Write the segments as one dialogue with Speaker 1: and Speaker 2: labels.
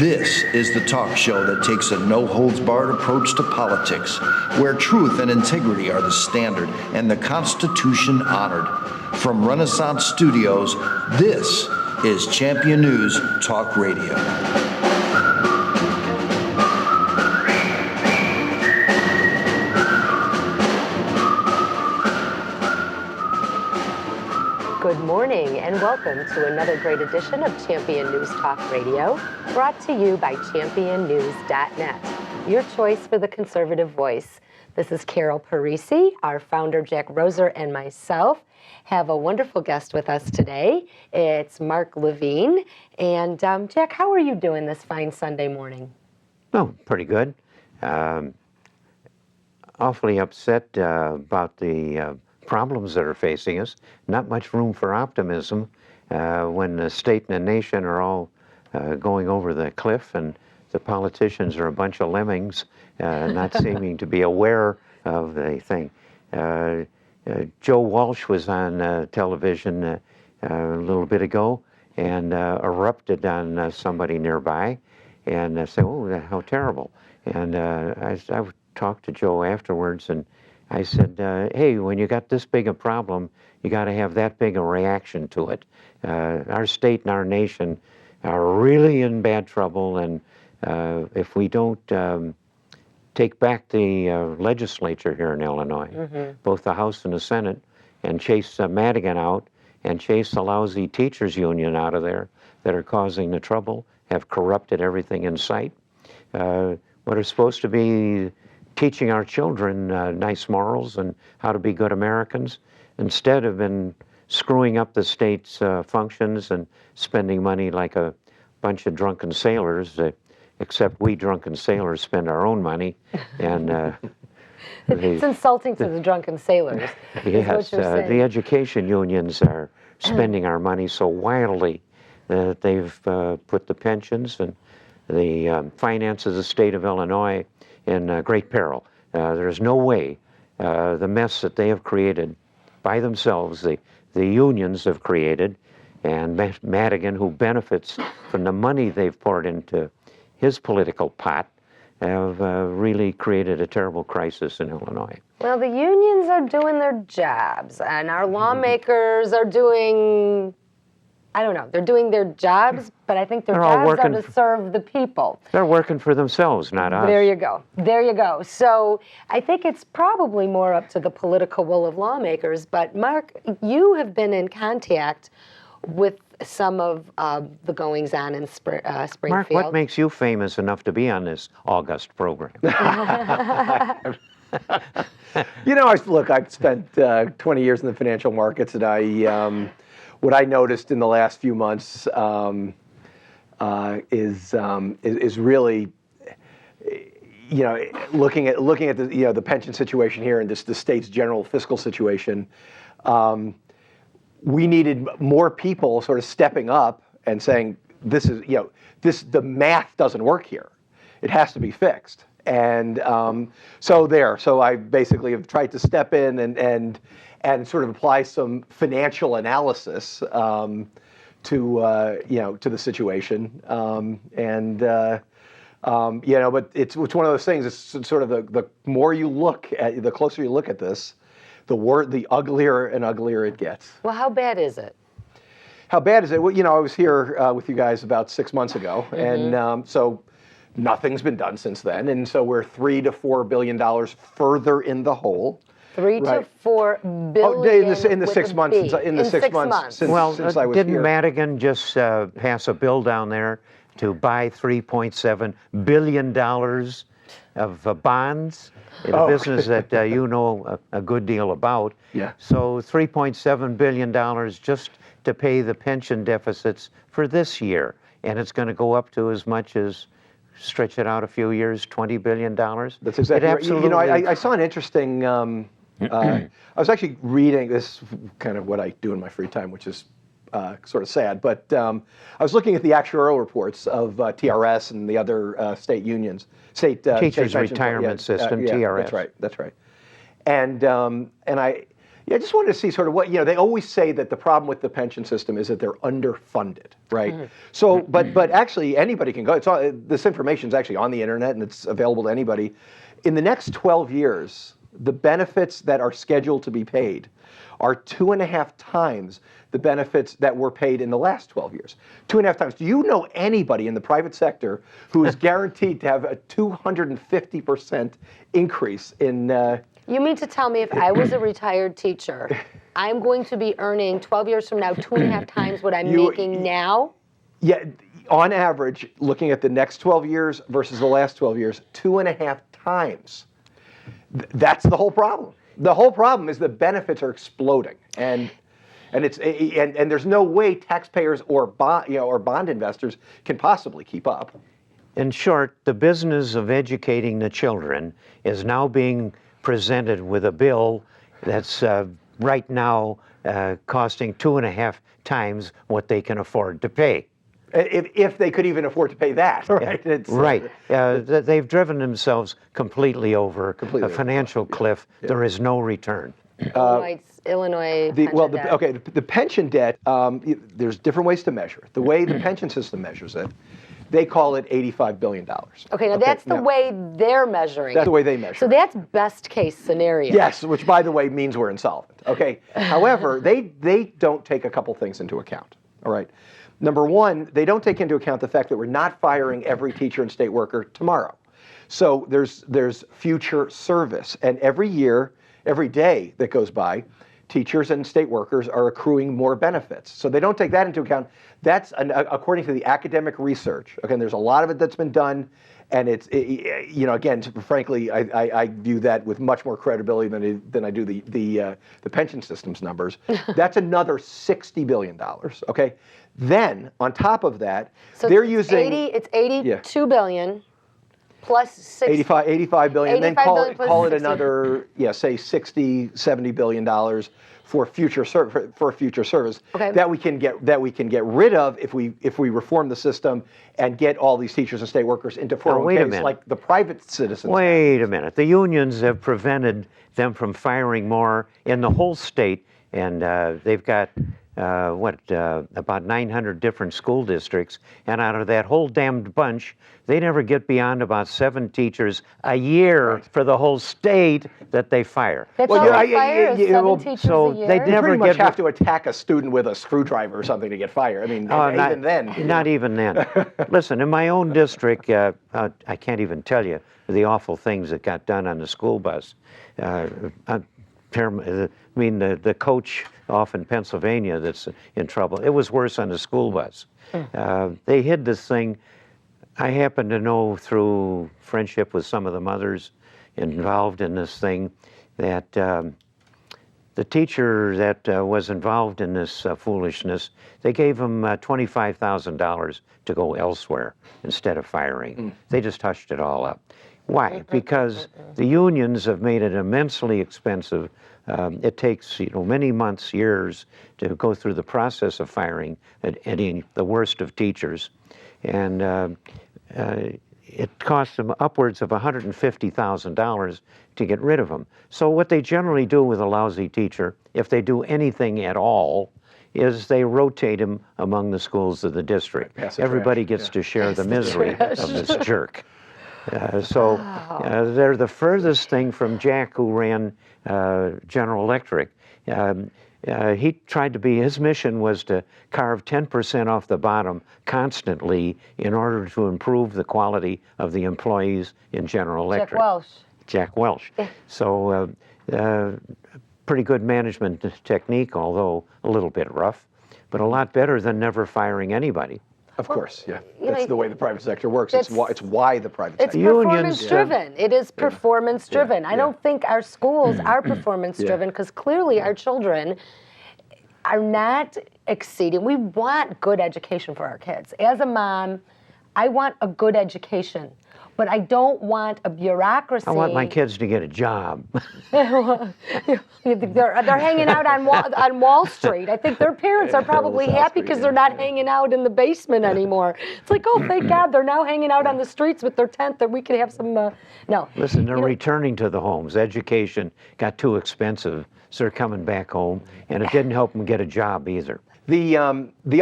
Speaker 1: This is the talk show that takes a no-holds-barred approach to politics, where truth and integrity are the standard and the Constitution honored. From Renaissance Studios, this is Champion News Talk Radio.
Speaker 2: Good morning and welcome to another great edition of Champion News Talk Radio, brought to you by championnews.net, your choice for the conservative voice. This is Carol Parisi. Our founder, Jack Roeser, and myself have a wonderful guest with us today. It's Marc Levine. And Jack, how are you doing this fine Sunday morning?
Speaker 3: Oh, pretty good. Awfully upset about the problems that are facing us. Not much room for optimism when the state and the nation are all going over the cliff and the politicians are a bunch of lemmings not seeming to be aware of the thing. Joe Walsh was on television a little bit ago and erupted on somebody nearby and said, oh, how terrible. And I talked to Joe afterwards and I said, hey, when you got this big a problem, you got to have that big a reaction to it. Our state and our nation are really in bad trouble, and if we don't take back the legislature here in Illinois, both the House and the Senate, and chase Madigan out, and chase the lousy teachers union out of there that are causing the trouble, have corrupted everything in sight, what are supposed to be teaching our children nice morals and how to be good Americans, instead have been screwing up the state's functions and spending money like a bunch of drunken sailors, except we drunken sailors spend our own money. And
Speaker 2: it's insulting to the drunken sailors.
Speaker 3: Yes, the education unions are spending our money so wildly that they've put the pensions and the finances of the state of Illinois in great peril. There's no way the mess that they have created by themselves, the unions have created, and Madigan, who benefits from the money they've poured into his political pot, have really created a terrible crisis in Illinois.
Speaker 2: Well, the unions are doing their jobs, and our lawmakers are doing, I don't know, they're doing their jobs, but I think their jobs are to serve the people.
Speaker 3: They're working for themselves, not us.
Speaker 2: There you go. There you go. So I think it's probably more up to the political will of lawmakers. But Marc, you have been in contact with some of the goings-on in Springfield.
Speaker 3: Marc, what makes you famous enough to be on this august program?
Speaker 4: You know, look, I've spent 20 years in the financial markets, and what I noticed in the last few months is really, you know, looking at the the pension situation here and the state's general fiscal situation. We needed more people sort of stepping up and saying, this is, the math doesn't work here. It has to be fixed. And so I basically have tried to step in and sort of apply some financial analysis to the situation. But it's one of those things. It's sort of the more you look at, the closer you look at this, the uglier and uglier it gets.
Speaker 2: Well, how bad is it?
Speaker 4: How bad is it? Well, I was here with you guys about 6 months ago, and so nothing's been done since then, and so we're $3 to $4 billion further in the hole.
Speaker 2: 3 to 4 billion
Speaker 4: in the 6 months since I was
Speaker 3: didn't
Speaker 4: here.
Speaker 3: Madigan just pass a bill down there to buy $3.7 billion of bonds in a business that you know a good deal about?
Speaker 4: Yeah.
Speaker 3: So $3.7 billion just to pay the pension deficits for this year, and it's going to go up to as much as, stretch it out a few years, $20 billion.
Speaker 4: That's exactly right. I saw an interesting. I was actually reading this, kind of what I do in my free time, which is sort of sad. But I was looking at the actuarial reports of TRS and the other state unions,
Speaker 3: Teachers Retirement System, TRS.
Speaker 4: That's right. And I, Yeah, I just wanted to see sort of what, they always say that the problem with the pension system is that they're underfunded, right? So, but actually anybody can go, this information is actually on the internet and it's available to anybody. In the next 12 years, the benefits that are scheduled to be paid are 2.5 times the benefits that were paid in the last 12 years. 2.5 times. Do you know anybody in the private sector who is guaranteed to have a 250% increase in...
Speaker 2: You mean to tell me if I was a retired teacher, I'm going to be earning 12 years from now 2.5 times what I'm making now?
Speaker 4: Yeah, on average, looking at the next 12 years versus the last 12 years, 2.5 times. That's the whole problem. The whole problem is the benefits are exploding, and there's no way taxpayers or bond investors can possibly keep up.
Speaker 3: In short, the business of educating the children is now being presented with a bill that's right now costing 2.5 times what they can afford to pay.
Speaker 4: If they could even afford to pay that, right?
Speaker 3: Right. They've driven themselves completely over a financial cliff. Yeah. There is no return.
Speaker 2: Illinois pension debt.
Speaker 4: The pension debt, there's different ways to measure it. The way the pension system measures it, they call it $85 billion.
Speaker 2: Okay, now that's the way they're measuring.
Speaker 4: That's the way they measure.
Speaker 2: So that's best case scenario.
Speaker 4: Yes, which by the way means we're insolvent. Okay. However, they don't take a couple things into account. All right. Number one, they don't take into account the fact that we're not firing every teacher and state worker tomorrow. So there's future service, and every year, every day that goes by, teachers and state workers are accruing more benefits. So they don't take that into account. That's according to the academic research. Okay, and there's a lot of it that's been done, and again, frankly, I view that with much more credibility than I do the pension system's numbers. That's another $60 billion. Okay, then on top of that,
Speaker 2: so
Speaker 4: they're using
Speaker 2: it's 82 billion. Plus
Speaker 4: 85 billion, and then call it
Speaker 2: 60.
Speaker 4: another, say $60-70 billion for future service that we can get rid of if we reform the system and get all these teachers and state workers into 401ks like the private citizens.
Speaker 3: Wait a minute. The unions have prevented them from firing more in the whole state, and they've got about 900 different school districts, and out of that whole damned bunch, they never get beyond about 7 teachers a year for the whole state that they fire.
Speaker 2: That's all they fire is 7 teachers a year?
Speaker 3: They
Speaker 4: You
Speaker 3: never
Speaker 4: pretty much have to attack a student with a screwdriver or something to get fired. I mean, even then.
Speaker 3: Not even then. Listen, in my own district, I can't even tell you the awful things that got done on the school bus. The coach off in Pennsylvania that's in trouble. It was worse on the school bus. They hid this thing. I happen to know through friendship with some of the mothers involved in this thing that the teacher that was involved in this foolishness, they gave him $25,000 to go elsewhere instead of firing. They just hushed it all up. Why? Because the unions have made it immensely expensive. It takes many months, years to go through the process of firing the worst of teachers, and it costs them upwards of $150,000 to get rid of them. So what they generally do with a lousy teacher, if they do anything at all, is they rotate him among the schools of the district. Everybody gets to share the misery of this jerk. They're the furthest thing from Jack, who ran General Electric. He tried to his mission was to carve 10% off the bottom constantly in order to improve the quality of the employees in General Electric. Jack Welch. Yeah. So pretty good management technique, although a little bit rough, but a lot better than never firing anybody.
Speaker 4: Of course, yeah. That's the way the private sector works. It's why the private sector.
Speaker 2: It's performance-driven. It is performance-driven. I don't think our schools are performance-driven because clearly our children are not exceeding. We want good education for our kids. As a mom, I want a good education, but I don't want a bureaucracy.
Speaker 3: I want my kids to get a job.
Speaker 2: They're hanging out on Wall Street. I think their parents are probably happy because they're not hanging out in the basement anymore. It's like, oh, thank God, they're now hanging out on the streets with their tent that we can have some, no.
Speaker 3: Listen, they're returning to the homes. Education got too expensive, so they're coming back home, and it didn't help them get a job either.
Speaker 4: The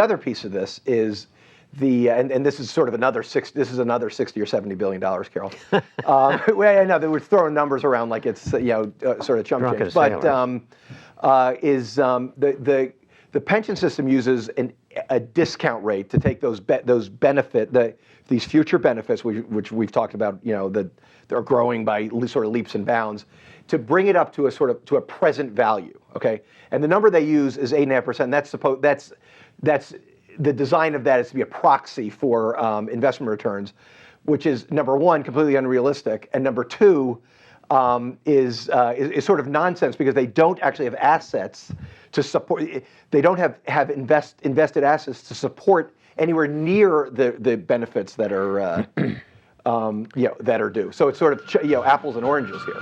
Speaker 4: other piece of this is and this is sort of another this is another $60 or $70 billion, Carol. Well, I know that we're throwing numbers around like it's sort of chump
Speaker 3: Drunken
Speaker 4: change, but
Speaker 3: sailors.
Speaker 4: the pension system uses a discount rate to take those these future benefits which we've talked about, that they're growing by sort of leaps and bounds, to bring it up to a present value. Okay, and the number they use is 8.5%. That's the design of that is to be a proxy for investment returns, which is, number one, completely unrealistic, and number two, is sort of nonsense, because they don't actually have assets to support. They don't have invested assets to support anywhere near the benefits that are that are due. So it's sort of apples and oranges here.